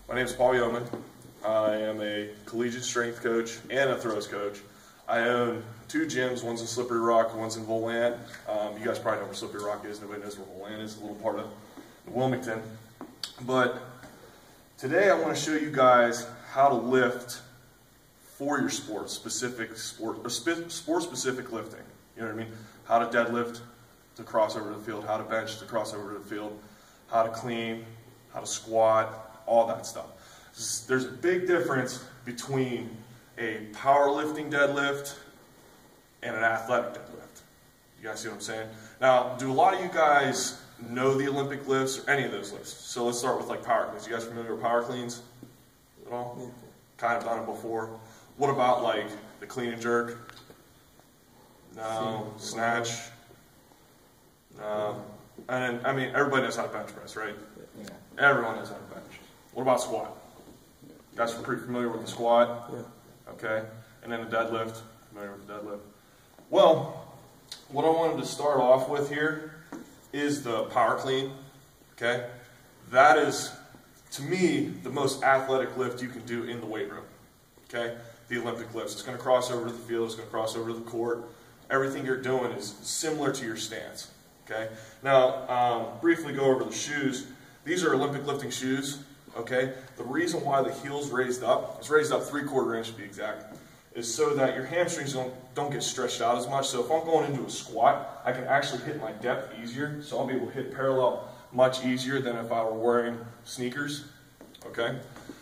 My name is Paul Yeoman. I am a collegiate strength coach and a throws coach. I own two gyms, one's in Slippery Rock, one's in Volant. You guys probably know where Slippery Rock is. Nobody knows where Volant is, a little part of Wilmington. But today I want to show you guys how to lift for your sport, sport-specific lifting. You know what I mean? How to deadlift to cross over to the field, how to bench to cross over to the field, how to clean, how to squat, all that stuff. There's a big difference between a powerlifting deadlift and an athletic deadlift. You guys see what I'm saying? Now, do a lot of you guys know the Olympic lifts or any of those lifts? So let's start with like power cleans. You guys familiar with power cleans at all? Yeah. Kind of done it before. What about like the clean and jerk? No. Snatch? No. And then, I mean, everybody knows how to bench press, right? Yeah. Everyone knows how to bench. What about squat? You guys are pretty familiar with the squat? Yeah. Okay. And then the deadlift? Familiar with the deadlift? Well, what I wanted to start off with here is the power clean. Okay? That is, to me, the most athletic lift you can do in the weight room. Okay? The Olympic lifts. It's going to cross over to the field. It's going to cross over to the court. Everything you're doing is similar to your stance. Okay? Now, briefly go over the shoes. These are Olympic lifting shoes. Okay? The reason why the heel's raised up, it's raised up 3/4 inch to be exact, is so that your hamstrings don't get stretched out as much. So if I'm going into a squat, I can actually hit my depth easier. So I'll be able to hit parallel much easier than if I were wearing sneakers. Okay?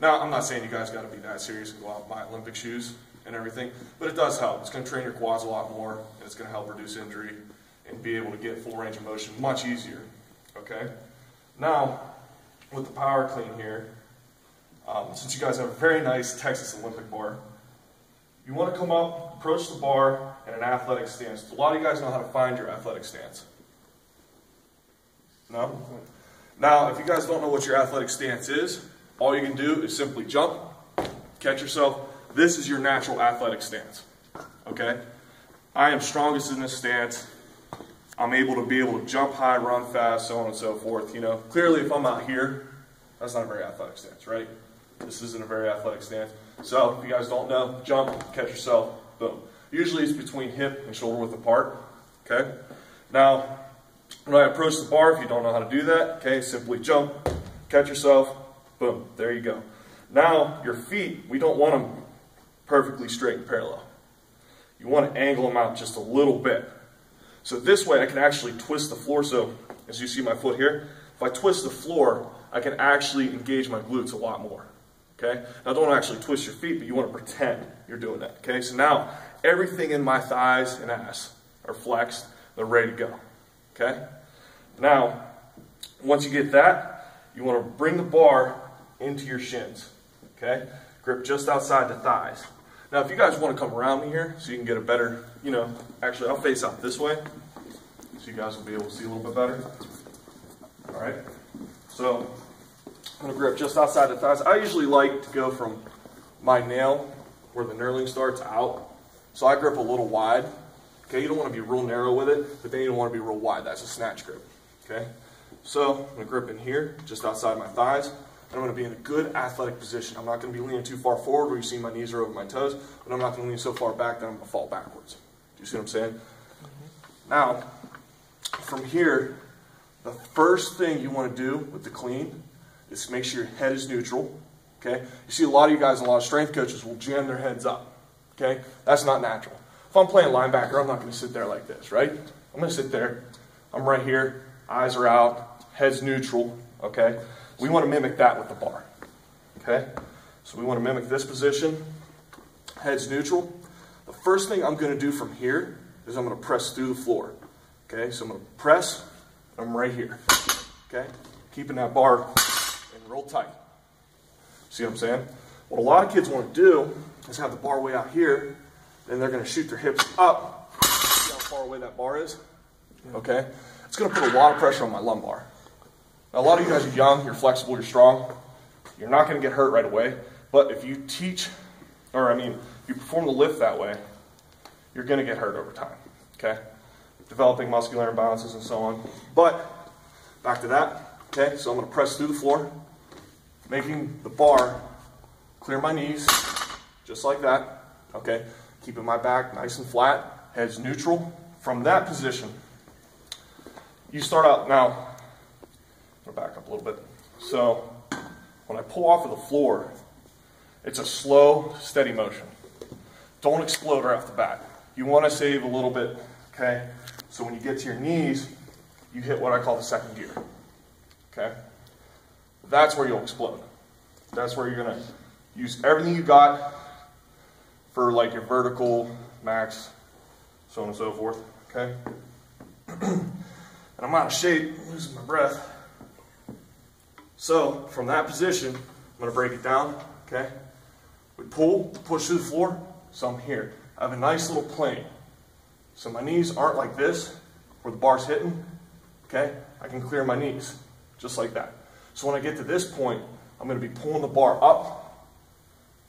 Now, I'm not saying you guys got to be that serious and go out and buy Olympic shoes and everything, but it does help. It's going to train your quads a lot more, and it's going to help reduce injury and be able to get full range of motion much easier. Okay? Now, with the power clean here, since you guys have a very nice Texas Olympic bar, you want to come up, approach the bar in an athletic stance. A lot of you guys know how to find your athletic stance. No? Now, if you guys don't know what your athletic stance is, all you can do is simply jump, catch yourself. This is your natural athletic stance. Okay? I am strongest in this stance. I'm able to jump high, run fast, so on and so forth. You know, clearly if I'm out here, that's not a very athletic stance, right? This isn't a very athletic stance. So, if you guys don't know, jump, catch yourself, boom. Usually it's between hip and shoulder width apart, okay? Now, when I approach the bar, if you don't know how to do that, okay, simply jump, catch yourself, boom, there you go. Now, your feet, we don't want them perfectly straight and parallel. You want to angle them out just a little bit. So this way I can actually twist the floor. So as you see my foot here, if I twist the floor, I can actually engage my glutes a lot more. Okay? Now don't actually twist your feet, but you want to pretend you're doing that. Okay? So now everything in my thighs and ass are flexed. They're ready to go. Okay? Now, once you get that, you want to bring the bar into your shins. Okay? Grip just outside the thighs. Now, if you guys want to come around me here so you can get a better, you know, actually I'll face out this way so you guys will be able to see a little bit better. All right. So I'm going to grip just outside the thighs. I usually like to go from my nail where the knurling starts out. So I grip a little wide. Okay, you don't want to be real narrow with it, but then you don't want to be real wide. That's a snatch grip. Okay. So I'm going to grip in here just outside my thighs. I'm going to be in a good athletic position. I'm not going to be leaning too far forward where you see my knees are over my toes, but I'm not going to lean so far back that I'm going to fall backwards. Do you see what I'm saying? Mm-hmm. Now, from here, the first thing you want to do with the clean is make sure your head is neutral. Okay? You see a lot of you guys, a lot of strength coaches will jam their heads up. Okay? That's not natural. If I'm playing linebacker, I'm not going to sit there like this, right? I'm going to sit there. I'm right here. Eyes are out. Head's neutral. Okay? We want to mimic that with the bar. Okay? So we want to mimic this position. Head's neutral. The first thing I'm going to do from here is I'm going to press through the floor. Okay? So I'm going to press. I'm right here. Okay? Keeping that bar in real tight. See what I'm saying? What a lot of kids want to do is have the bar way out here, then they're going to shoot their hips up. See how far away that bar is? Okay? It's going to put a lot of pressure on my lumbar. Now, a lot of you guys are young, you're flexible, you're strong. You're not going to get hurt right away. But if you teach, if you perform the lift that way, you're going to get hurt over time. Okay? Developing muscular imbalances and so on. But, back to that. Okay? So I'm going to press through the floor. making the bar clear my knees, just like that, okay? Keeping my back nice and flat, head's neutral. From that position, you start out, now, I'll back up a little bit. So, when I pull off of the floor, it's a slow, steady motion. Don't explode right off the bat. You want to save a little bit, okay? So when you get to your knees, you hit what I call the second gear, okay? That's where you'll explode. That's where you're going to use everything you got for like your vertical, max, so on and so forth, okay? And I'm out of shape, I'm losing my breath. So from that position, I'm going to break it down, okay? We pull, push through the floor, so I'm here. I have a nice little plane. So my knees aren't like this, where the bar's hitting, okay? I can clear my knees, just like that. So when I get to this point, I'm going to be pulling the bar up,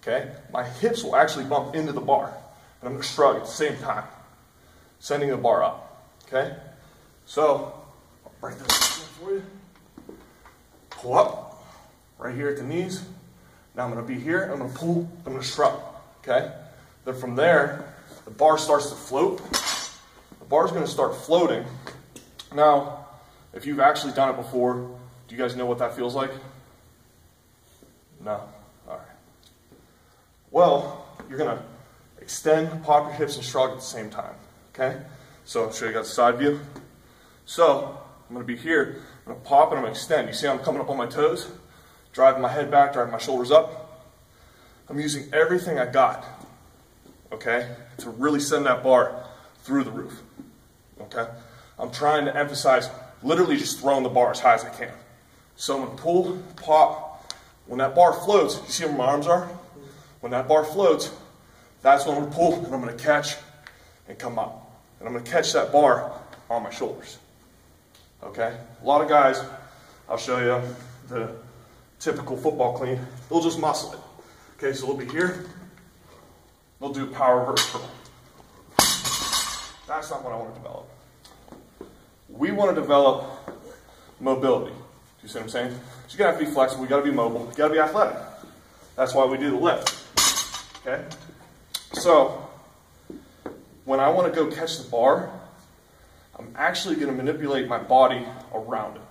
okay? My hips will actually bump into the bar, and I'm going to shrug at the same time, sending the bar up, okay? So, I'll break this for you. Pull up, right here at the knees. Now I'm going to be here, I'm going to pull, I'm going to shrug, okay? Then from there, the bar starts to float. The bar's going to start floating. Now, if you've actually done it before, do you guys know what that feels like? No? All right. Well, you're going to extend, pop your hips, and shrug at the same time, okay? So I'll show you guys the side view. So I'm going to be here, I'm going to pop and I'm going to extend. You see I'm coming up on my toes, driving my head back, driving my shoulders up. I'm using everything I got, okay, to really send that bar through the roof, okay? I'm trying to emphasize literally just throwing the bar as high as I can. So I'm going to pull, pop. When that bar floats, you see where my arms are? When that bar floats, that's when I'm going to pull and I'm going to catch and come up. And I'm going to catch that bar on my shoulders. Okay? A lot of guys, I'll show you the typical football clean, they'll just muscle it. Okay, so they'll be here, they'll do power reverse curl. That's not what I want to develop. We want to develop mobility. Do you see what I'm saying? So you gotta have to be flexible, you gotta be mobile, you gotta be athletic. That's why we do the lift. Okay? So, when I want to go catch the bar, I'm actually going to manipulate my body around it.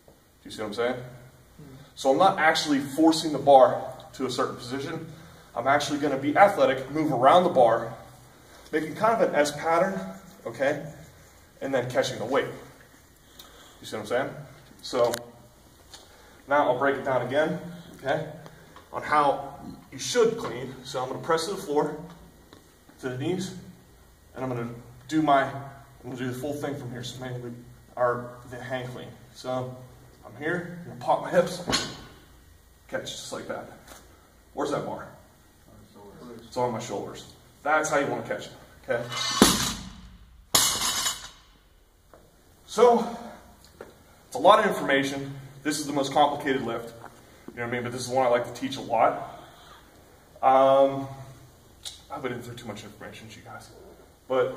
Do you see what I'm saying? So I'm not actually forcing the bar to a certain position. I'm actually going to be athletic, move around the bar, making kind of an S pattern, okay? And then catching the weight. You see what I'm saying? So now I'll break it down again, okay? On how you should clean. So I'm going to press to the floor, to the knees, and I'm going to do the full thing from here. So mainly the hang clean. So I'm here, I'm going to pop my hips, catch just like that. Where's that bar? It's on my shoulders. That's how you want to catch it, okay? So, it's a lot of information. This is the most complicated lift. You know what I mean? But this is one I like to teach a lot. I didn't throw too much information to you guys. But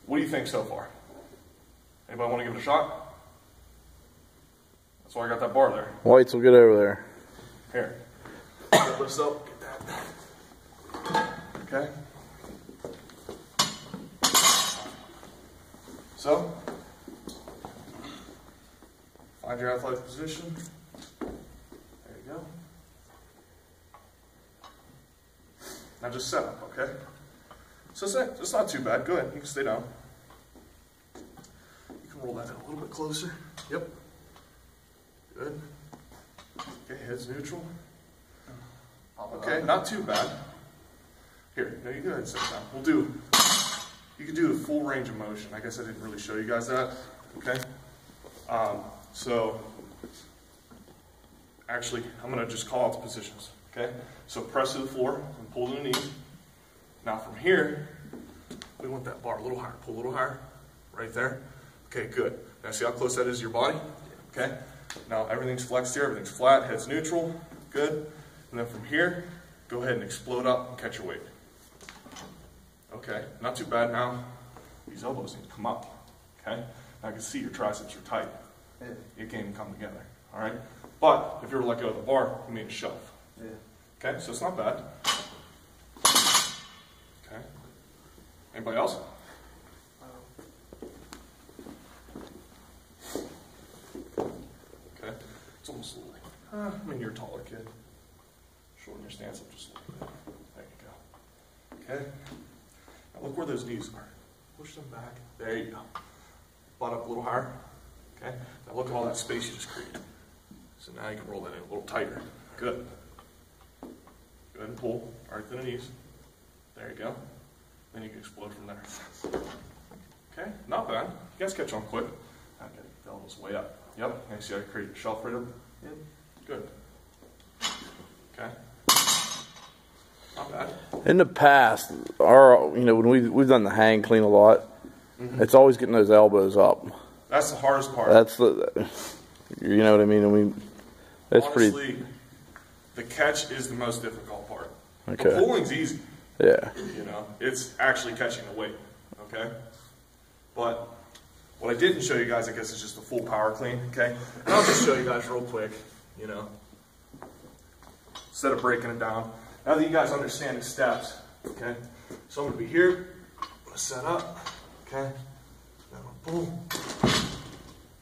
what do you think so far? Anybody want to give it a shot? That's why I got that bar there. Whites will get over there. Here. Get this up. Get that. Okay. So, find your athletic position. There you go. Now just set up, okay? So it's not too bad. Go ahead. You can stay down. You can roll that in a little bit closer. Yep. Good. Okay, head's neutral. Okay, not too bad. Here, no, you go ahead and sit down. You can do the full range of motion. I guess I didn't really show you guys that. Okay? So, actually, I'm going to just call out the positions. Okay? So press to the floor and pull to the knees. Now from here, we want that bar a little higher. Pull a little higher. Right there. Okay, good. Now see how close that is to your body? Okay? Now everything's flexed here. Everything's flat. Head's neutral. Good. And then from here, go ahead and explode up and catch your weight. Okay, not too bad now. These elbows need to come up. Okay? Now I can see your triceps are tight. It can't even come together. Alright? But if you were to let go of the bar, you made a shove. Yeah. Okay, so it's not bad. Okay. Anybody else? Okay. It's almost a little. I mean, you're a taller kid. Shorten your stance up just a little bit. There you go. Okay. Now look where those knees are. Push them back. There you go. Butt up a little higher. Okay. Now look at all that space you just created. So now you can roll that in a little tighter. Good. Go ahead and pull right to the knees. There you go. Then you can explode from there. Okay, not bad. You guys catch on quick. Okay, the elbows way up. Yep, and see how I create a shelf right up? Yep. Good. Okay. Not bad. In the past, when we've done the hang clean a lot, it's always getting those elbows up. That's the hardest part. That's you know what I mean? It's honestly, pretty. The catch is the most difficult part. Okay. The pulling's easy. Yeah. You know, it's actually catching the weight. Okay. But what I didn't show you guys, I guess, is just a full power clean. Okay. And I'll just show you guys real quick. You know, instead of breaking it down. Now that you guys understand the steps. Okay. So I'm gonna be here. I'm gonna set up. Okay. Then I'm gonna pull.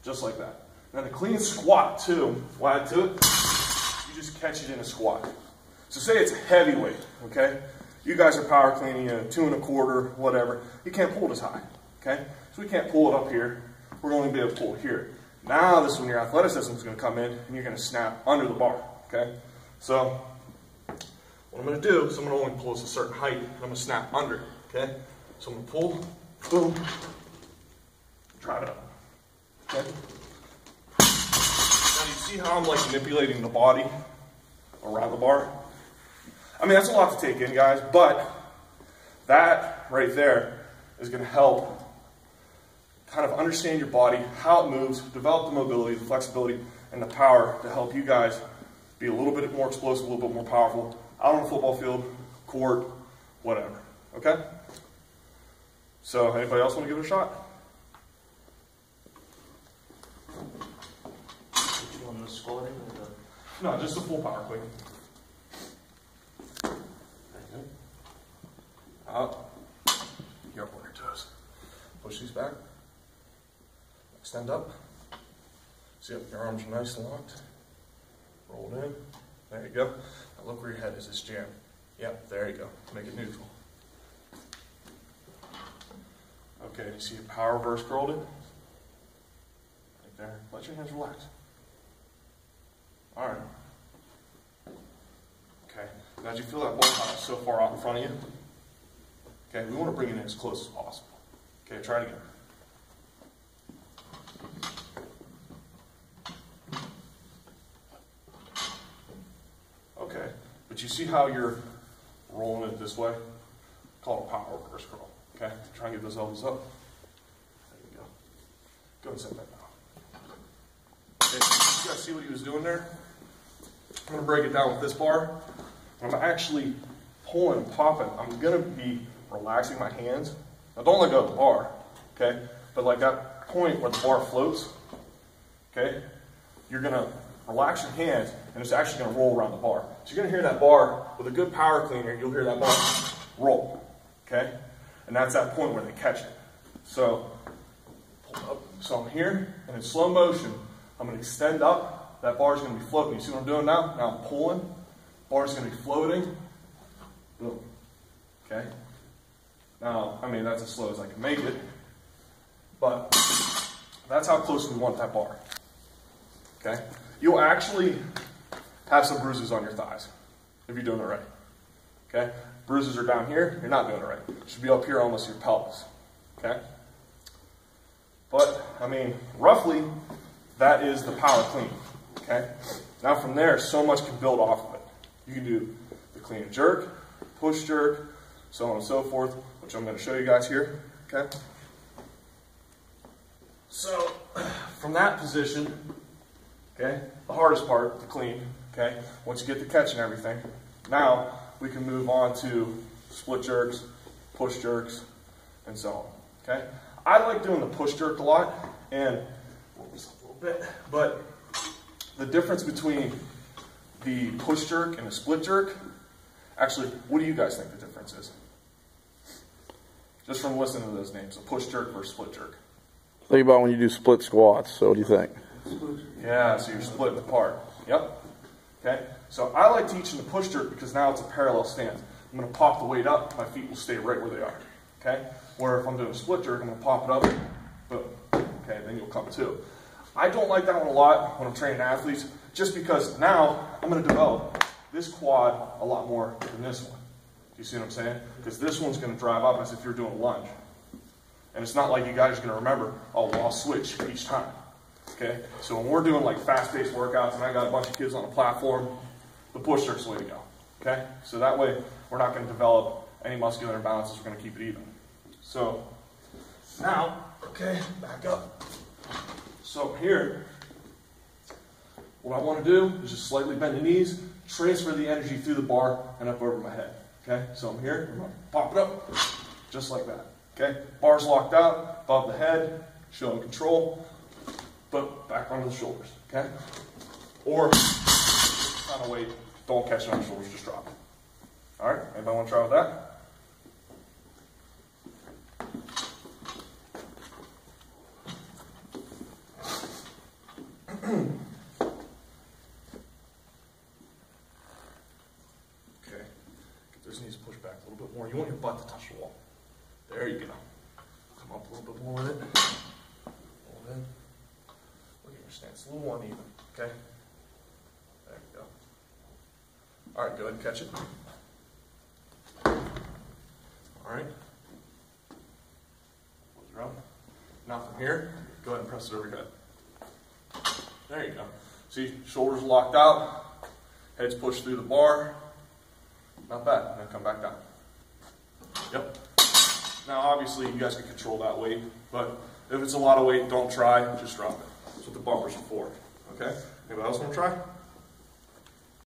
Just like that. Then a clean squat too. What I add to it? You just catch it in a squat. So say it's a heavy weight, okay? You guys are power cleaning, 2 1/4, whatever. You can't pull it as high, okay? So we can't pull it up here. We're only going to be able to pull it here. Now this is when your athleticism is going to come in and you're going to snap under the bar, okay? So what I'm going to do is I'm going to only pull this a certain height and I'm going to snap under, okay? So I'm going to pull, boom, drive it up, okay? Now you see how I'm like manipulating the body around the bar? I mean, that's a lot to take in, guys, but that right there is going to help kind of understand your body, how it moves, develop the mobility, the flexibility, and the power to help you guys be a little bit more explosive, a little bit more powerful, out on the football field, court, whatever, okay? So, anybody else want to give it a shot? On the squatting or the... No, just a full power clean. Up. You're up on your toes. Push these back. Extend up. See if your arms are nice and locked. Roll it in. There you go. Now look where your head is. It's jammed. Yep, there you go. Make it neutral. Okay, you see your power reverse curled in? Right there. Let your hands relax. Alright. Okay, now do you feel that ball how it's so far out in front of you? Okay, we want to bring it in as close as possible. Okay, try it again. Okay, but you see how you're rolling it this way? Call it a power reverse curl. Okay, try and get those elbows up. There you go. Go and set that down. Okay, you guys see what he was doing there? I'm going to break it down with this bar. I'm actually pulling and popping. I'm going to be relaxing my hands. Now don't let go of the bar, okay? But like that point where the bar floats, okay? You're going to relax your hands and it's actually going to roll around the bar. So you're going to hear that bar, with a good power cleaner, you'll hear that bar roll, okay? And that's that point where they catch it. So, pull up. So I'm here and in slow motion, I'm going to extend up. That bar is going to be floating. You see what I'm doing now? Now I'm pulling. Bar is going to be floating. Boom. Okay? Now, I mean, that's as slow as I can make it. But that's how close we want that bar. Okay? You'll actually have some bruises on your thighs if you're doing it right. Okay? Bruises are down here. You're not doing it right. It should be up here almost your pelvis. Okay? But, I mean, roughly, that is the power clean. Okay? Now from there, so much can build off of it. You can do the clean and jerk, push jerk, so on and so forth, which I'm going to show you guys here. Okay? So, from that position, okay, the hardest part, the clean, okay, once you get the catch and everything, now we can move on to split jerks, push jerks, and so on. Okay? I like doing the push jerk a lot, and a little bit, but the difference between the push jerk and the split jerk, actually, what do you guys think the difference is? Just from listening to those names, a push jerk versus split jerk. Think about when you do split squats. So what do you think? Yeah, so you're splitting apart. Yep. Okay. So I like teaching the push jerk because now it's a parallel stance. I'm going to pop the weight up, my feet will stay right where they are. Okay. Where if I'm doing a split jerk, I'm going to pop it up, boom. Okay, then you'll come to. I don't like that one a lot when I'm training athletes, just because now I'm going to develop this quad a lot more than this one. Do you see what I'm saying? Because this one's going to drive up as if you're doing a lunge. And it's not like you guys are going to remember, oh, well, I'll switch each time. Okay? So when we're doing like fast-paced workouts and I got a bunch of kids on the platform, the push jerk's the way to go. Okay? So that way we're not going to develop any muscular imbalances. We're going to keep it even. So now, okay, back up. So here, what I want to do is just slightly bend the knees, transfer the energy through the bar and up over my head. Okay? So I'm here, I'm going to pop it up, just like that. Okay? Bar's locked out, above the head, showing control, but back onto the shoulders. Okay? Or, kind of weight, don't catch it on the shoulders, just drop it. Alright? Anybody want to try with that? Okay. Get those knees pushed back a little bit more. You want your butt to touch the wall. There you go. Come up a little bit more with it. Hold in. Look at your stance. A little uneven. Okay? There you go. Alright, go ahead and catch it. Alright. Close your up. Now from here, go ahead and press it over your head. There you go. See, shoulders locked out, head's pushed through the bar. Not bad. Now come back down. Yep. Now obviously you guys can control that weight, but if it's a lot of weight, don't try, just drop it. That's what the bumpers are for. Okay? Anybody else want to try?